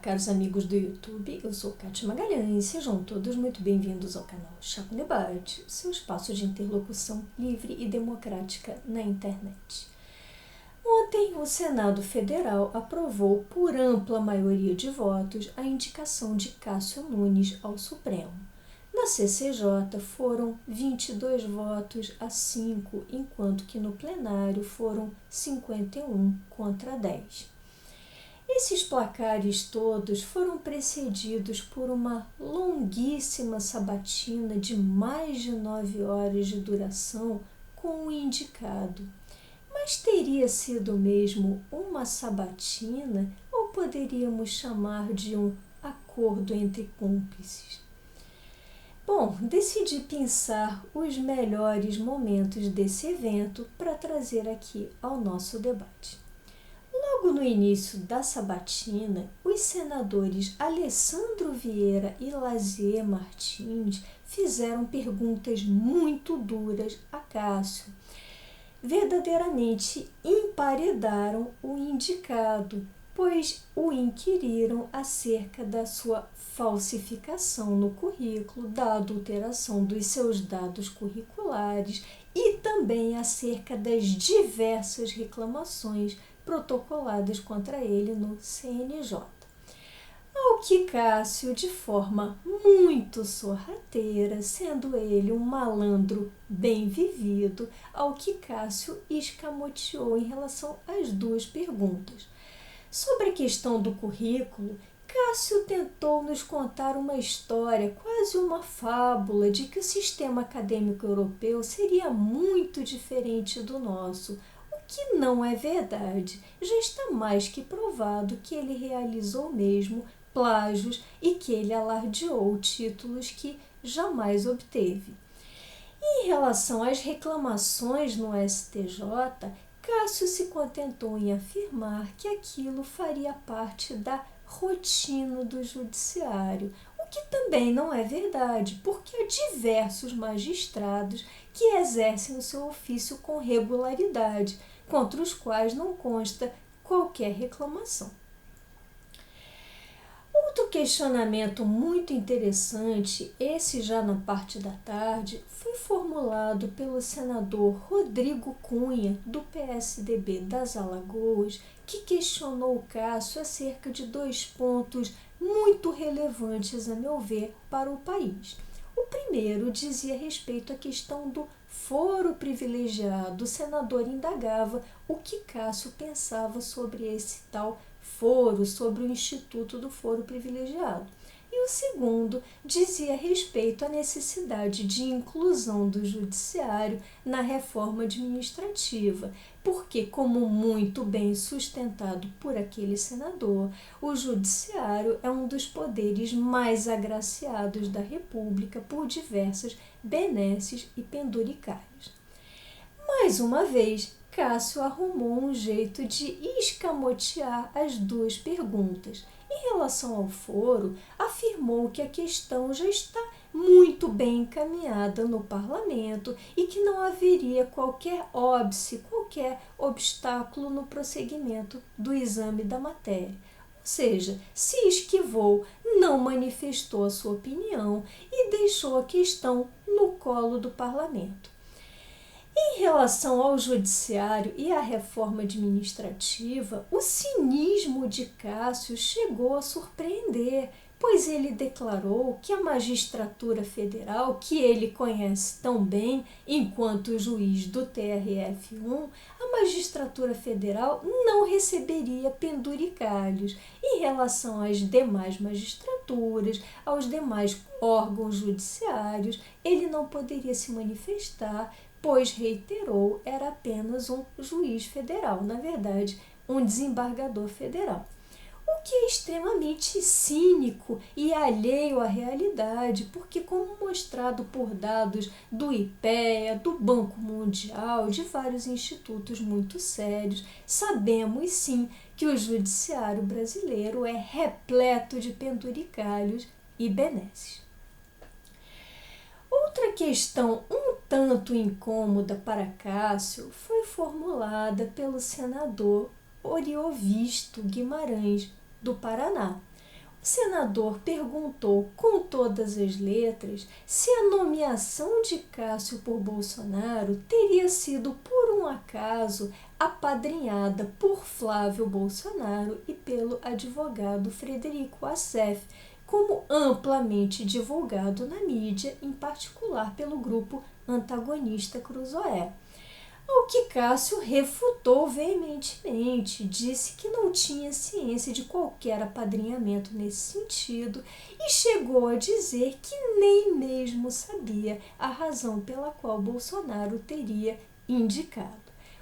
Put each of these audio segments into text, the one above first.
caros amigos do YouTube, eu sou Kátia Magalhães, sejam todos muito bem-vindos ao canal Chá com Debate, seu espaço de interlocução livre e democrática na internet. Ontem, o Senado Federal aprovou por ampla maioria de votos a indicação de Cássio Nunes ao Supremo. Na CCJ foram 22 votos a 5, enquanto que no plenário foram 51 contra 10. Esses placares todos foram precedidos por uma longuíssima sabatina de mais de 9 horas de duração com o indicado. Mas teria sido mesmo uma sabatina ou poderíamos chamar de um acordo entre cúmplices? Bom, decidi pensar os melhores momentos desse evento para trazer aqui ao nosso debate. Logo no início da sabatina, os senadores Alessandro Vieira e Lazier Martins fizeram perguntas muito duras a Cássio. Verdadeiramente emparedaram o indicado, pois o inquiriram acerca da sua falsificação no currículo, da adulteração dos seus dados curriculares e também acerca das diversas reclamações protocoladas contra ele no CNJ. Ao que Cássio, de forma muito sorrateira, sendo ele um malandro bem vivido, ao que Cássio escamoteou em relação às duas perguntas. Sobre a questão do currículo, Cássio tentou nos contar uma história, quase uma fábula, de que o sistema acadêmico europeu seria muito diferente do nosso, que não é verdade. Já está mais que provado que ele realizou mesmo plágios e que ele alardeou títulos que jamais obteve. Em relação às reclamações no STJ, Cássio se contentou em afirmar que aquilo faria parte da rotina do judiciário, o que também não é verdade, porque há diversos magistrados que exercem o seu ofício com regularidade, contra os quais não consta qualquer reclamação. Outro questionamento muito interessante, esse já na parte da tarde, foi formulado pelo senador Rodrigo Cunha, do PSDB das Alagoas, que questionou o Cássio acerca de 2 pontos muito relevantes, a meu ver, para o país. O primeiro dizia respeito à questão do foro privilegiado. O senador indagava o que Cássio pensava sobre esse tal foro, sobre o Instituto do Foro Privilegiado. E o segundo dizia respeito à necessidade de inclusão do judiciário na reforma administrativa, porque, como muito bem sustentado por aquele senador, o judiciário é um dos poderes mais agraciados da República por diversas benesses e penduricários. Mais uma vez, Cássio arrumou um jeito de escamotear as duas perguntas. Em relação ao foro, afirmou que a questão já está muito bem encaminhada no parlamento e que não haveria qualquer óbice, qualquer obstáculo no prosseguimento do exame da matéria. Ou seja, se esquivou, não manifestou a sua opinião e deixou a questão no colo do parlamento. Em relação ao judiciário e à reforma administrativa, o cinismo de Cássio chegou a surpreender, pois ele declarou que a magistratura federal, que ele conhece tão bem enquanto juiz do TRF1, a magistratura federal não receberia penduricalhos. Em relação às demais magistraturas, aos demais órgãos judiciários, ele não poderia se manifestar, pois, reiterou, era apenas um juiz federal, na verdade, um desembargador federal. O que é extremamente cínico e alheio à realidade, porque, como mostrado por dados do IPEA, do Banco Mundial, de vários institutos muito sérios, sabemos sim que o judiciário brasileiro é repleto de penduricalhos e benesses. Outra questão um tanto incômoda para Cássio foi formulada pelo senador Oriovisto Guimarães, do Paraná, senador perguntou com todas as letras se a nomeação de Cássio por Bolsonaro teria sido, por um acaso, apadrinhada por Flávio Bolsonaro e pelo advogado Frederico Assef, como amplamente divulgado na mídia, em particular pelo grupo antagonista Cruzoé. Ao que Cássio refutou veementemente, disse que não tinha ciência de qualquer apadrinhamento nesse sentido e chegou a dizer que nem mesmo sabia a razão pela qual Bolsonaro teria indicado.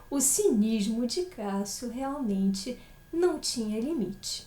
O cinismo de Cássio realmente não tinha limite.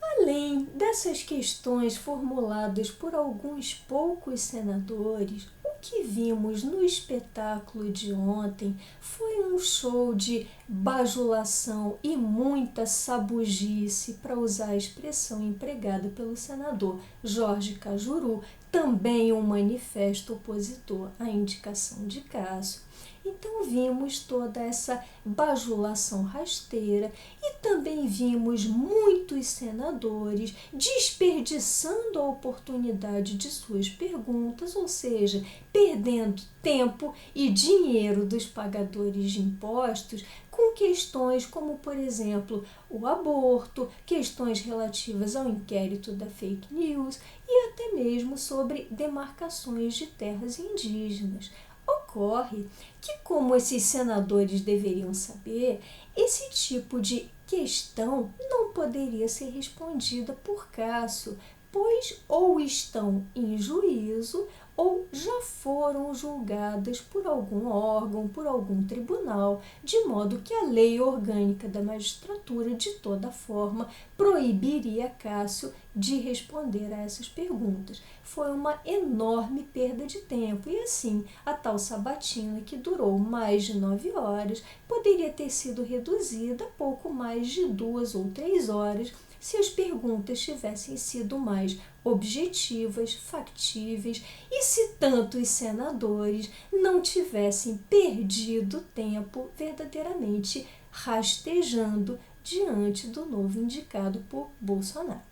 Além dessas questões formuladas por alguns poucos senadores, o que vimos no espetáculo de ontem foi um show de bajulação e muita sabugice, para usar a expressão empregada pelo senador Jorge Cajuru, também um manifesto opositor à indicação de Cássio. Então vimos toda essa bajulação rasteira e também vimos muitos senadores desperdiçando a oportunidade de suas perguntas, ou seja, perdendo tempo e dinheiro dos pagadores de impostos com questões como, por exemplo, o aborto, questões relativas ao inquérito da fake news e até mesmo sobre demarcações de terras indígenas. Ocorre que, como esses senadores deveriam saber, esse tipo de questão não poderia ser respondida por Cássio, pois ou estão em juízo ou já foram julgadas por algum órgão, por algum tribunal, de modo que a lei orgânica da magistratura, de toda forma, proibiria Cássio de responder a essas perguntas. Foi uma enorme perda de tempo e, assim, a tal sabatina, que durou mais de 9 horas, poderia ter sido reduzida a pouco mais de 2 ou 3 horas, se as perguntas tivessem sido mais objetivas, factíveis e se tanto os senadores não tivessem perdido tempo verdadeiramente rastejando diante do novo indicado por Bolsonaro.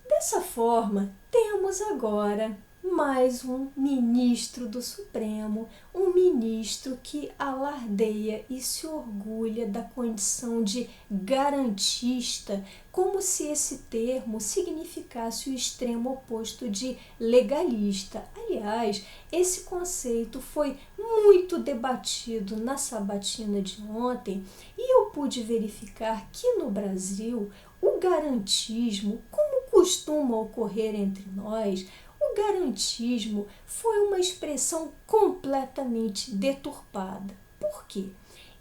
Dessa forma, temos agora mais um ministro do Supremo, um ministro que alardeia e se orgulha da condição de garantista, como se esse termo significasse o extremo oposto de legalista. Aliás, esse conceito foi muito debatido na sabatina de ontem e eu pude verificar que no Brasil o garantismo, como costuma ocorrer entre nós, o garantismo foi uma expressão completamente deturpada. Por quê?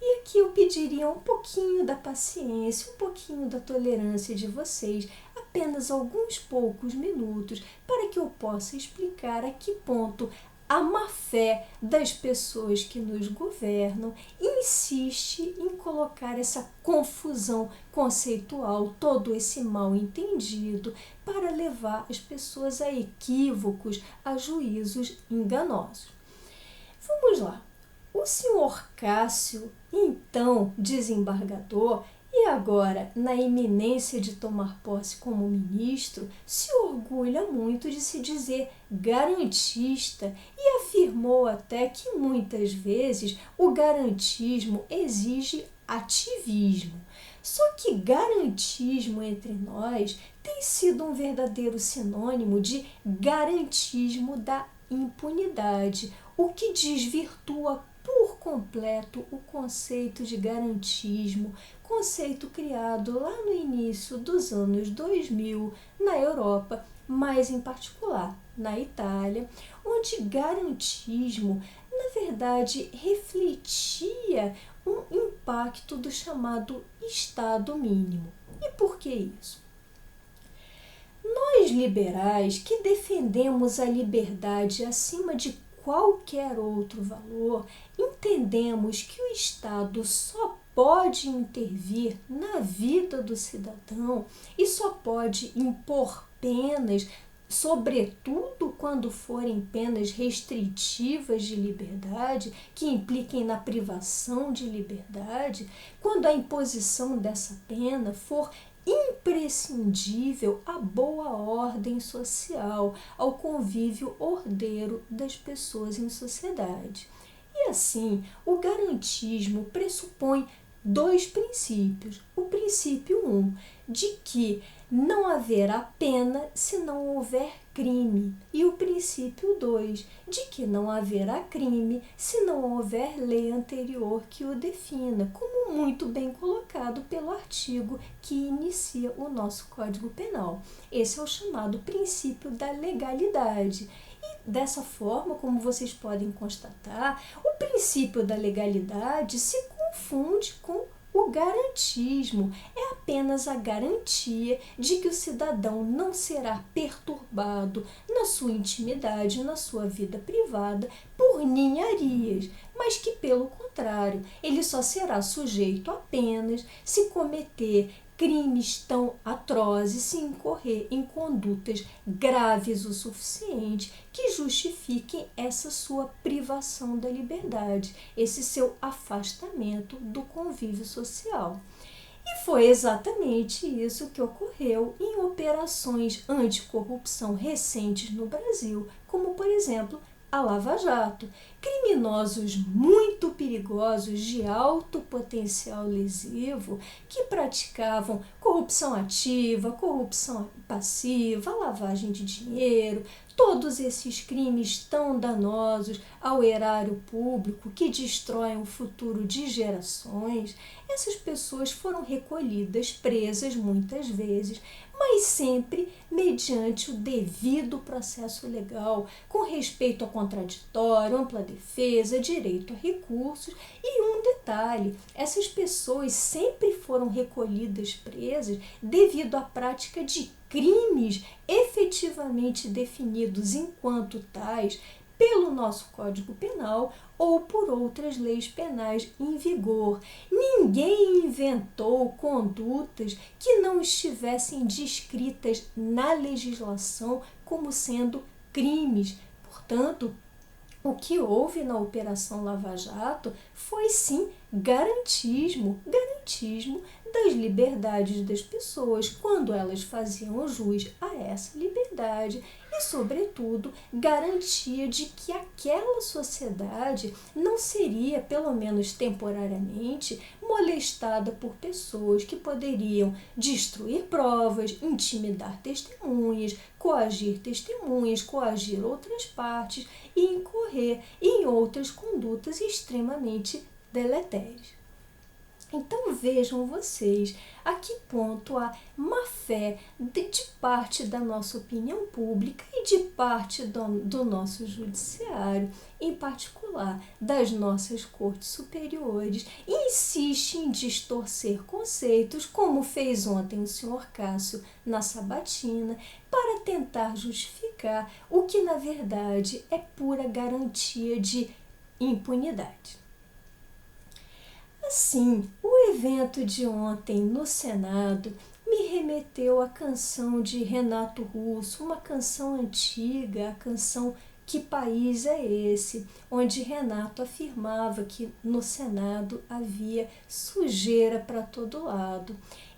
E aqui eu pediria um pouquinho da paciência, um pouquinho da tolerância de vocês, apenas alguns poucos minutos, para que eu possa explicar a que ponto a má-fé das pessoas que nos governam insiste em colocar essa confusão conceitual, todo esse mal-entendido, para levar as pessoas a equívocos, a juízos enganosos. Vamos lá. O senhor Cássio, então desembargador, e agora na iminência de tomar posse como ministro, se orgulha muito de se dizer garantista e afirmou até que muitas vezes o garantismo exige ativismo. Só que garantismo entre nós tem sido um verdadeiro sinônimo de garantismo da impunidade, o que desvirtua por completo o conceito de garantismo, conceito criado lá no início dos anos 2000 na Europa, mais em particular na Itália, onde garantismo, na verdade, refletia um impacto do chamado Estado mínimo. E por que isso? Nós liberais, que defendemos a liberdade acima de qualquer outro valor, entendemos que o Estado só pode intervir na vida do cidadão e só pode impor penas, sobretudo quando forem penas restritivas de liberdade, que impliquem na privação de liberdade, quando a imposição dessa pena for imprescindível à boa ordem social, ao convívio ordeiro das pessoas em sociedade. E assim, o garantismo pressupõe dois princípios. O princípio 1, de que não haverá pena se não houver crime. E o princípio 2, de que não haverá crime se não houver lei anterior que o defina, como muito bem colocado pelo artigo que inicia o nosso Código Penal. Esse é o chamado princípio da legalidade. E dessa forma, como vocês podem constatar, o princípio da legalidade se confunde com o garantismo. É apenas a garantia de que o cidadão não será perturbado na sua intimidade, na sua vida privada, por ninharias, mas que, pelo contrário, ele só será sujeito apenas se cometer crimes tão atrozes, se incorrer em condutas graves o suficiente que justifiquem essa sua privação da liberdade, esse seu afastamento do convívio social. E foi exatamente isso que ocorreu em operações anticorrupção recentes no Brasil, como, por exemplo, a Lava Jato. Criminosos muito perigosos de alto potencial lesivo que praticavam corrupção ativa, corrupção passiva, lavagem de dinheiro, todos esses crimes tão danosos ao erário público que destroem o futuro de gerações. Essas pessoas foram recolhidas, presas muitas vezes, mas sempre mediante o devido processo legal, com respeito ao contraditório, ampla defesa, direito a recursos. E um detalhe, essas pessoas sempre foram recolhidas, presas, devido à prática de crimes efetivamente definidos enquanto tais pelo nosso Código Penal ou por outras leis penais em vigor. Ninguém inventou condutas que não estivessem descritas na legislação como sendo crimes. Portanto, o que houve na Operação Lava Jato foi sim garantismo das liberdades das pessoas quando elas faziam jus a essa liberdade e, sobretudo, garantia de que aquela sociedade não seria, pelo menos temporariamente, molestada por pessoas que poderiam destruir provas, intimidar testemunhas, coagir outras partes e incorrer em outras condutas extremamente deletérias. Então vejam vocês a que ponto a má-fé de parte da nossa opinião pública e de parte do nosso judiciário, em particular das nossas cortes superiores, insiste em distorcer conceitos, como fez ontem o senhor Cássio na sabatina, para tentar justificar o que na verdade é pura garantia de impunidade. Assim, o evento de ontem no Senado me remeteu à canção de Renato Russo, uma canção antiga, a canção Que País é Esse?, onde Renato afirmava que no Senado havia sujeira para todo lado.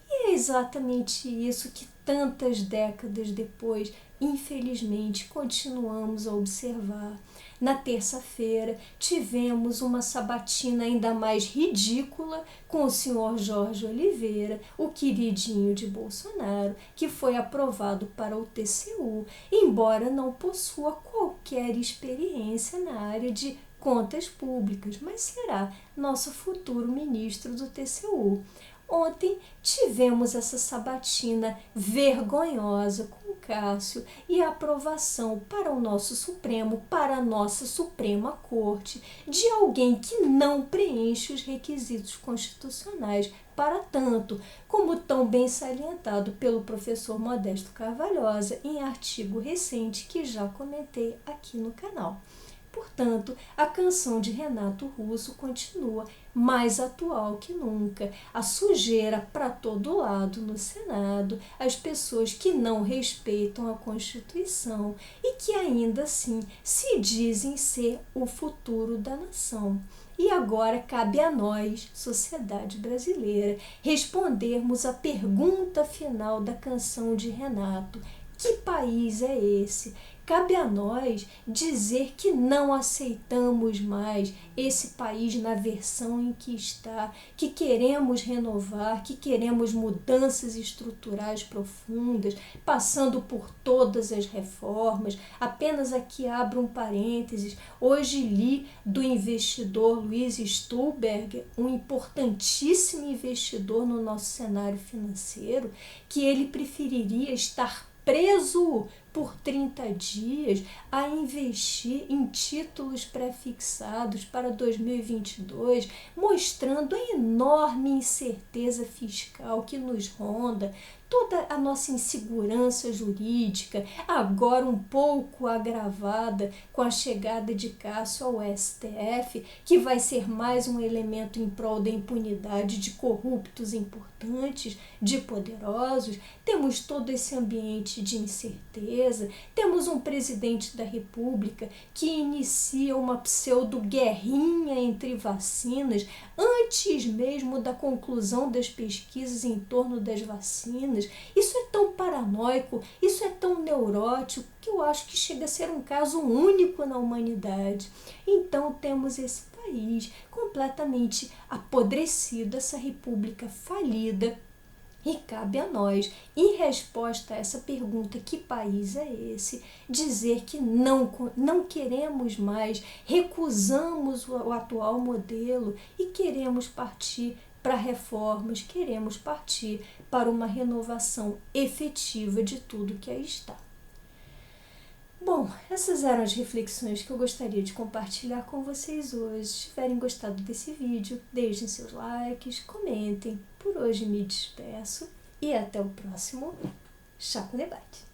E é exatamente isso que tantas décadas depois, infelizmente, continuamos a observar. Na terça-feira, tivemos uma sabatina ainda mais ridícula com o senhor Jorge Oliveira, o queridinho de Bolsonaro, que foi aprovado para o TCU, embora não possua qualquer experiência na área de contas públicas, mas será nosso futuro ministro do TCU. Ontem tivemos essa sabatina vergonhosa com o Cássio e a aprovação para o nosso Supremo, para a nossa Suprema Corte, de alguém que não preenche os requisitos constitucionais para tanto, como tão bem salientado pelo professor Modesto Carvalhosa em artigo recente que já comentei aqui no canal. Portanto, a canção de Renato Russo continua mais atual que nunca. A sujeira para todo lado no Senado, as pessoas que não respeitam a Constituição e que ainda assim se dizem ser o futuro da nação. E agora cabe a nós, sociedade brasileira, respondermos a pergunta final da canção de Renato: que país é esse? Cabe a nós dizer que não aceitamos mais esse país na versão em que está, que queremos renovar, que queremos mudanças estruturais profundas, passando por todas as reformas. Apenas aqui abro um parênteses. Hoje li do investidor Luiz Stuhlberger, um importantíssimo investidor no nosso cenário financeiro, que ele preferiria estar preso por 30 dias a investir em títulos pré-fixados para 2022, mostrando a enorme incerteza fiscal que nos ronda, toda a nossa insegurança jurídica, agora um pouco agravada com a chegada de Cássio ao STF, que vai ser mais um elemento em prol da impunidade de corruptos importantes, de poderosos. Temos todo esse ambiente de incerteza, temos um presidente da República que inicia uma pseudo-guerrinha entre vacinas antes mesmo da conclusão das pesquisas em torno das vacinas. Isso é tão paranoico, isso é tão neurótico, que eu acho que chega a ser um caso único na humanidade. Então temos esse país completamente apodrecido, essa república falida. E cabe a nós, em resposta a essa pergunta, que país é esse, dizer que não queremos mais, recusamos o atual modelo e queremos partir para reformas, queremos partir para uma renovação efetiva de tudo que aí está. Bom, essas eram as reflexões que eu gostaria de compartilhar com vocês hoje. Se tiverem gostado desse vídeo, deixem seus likes, comentem. Por hoje me despeço e até o próximo Chá com Debate.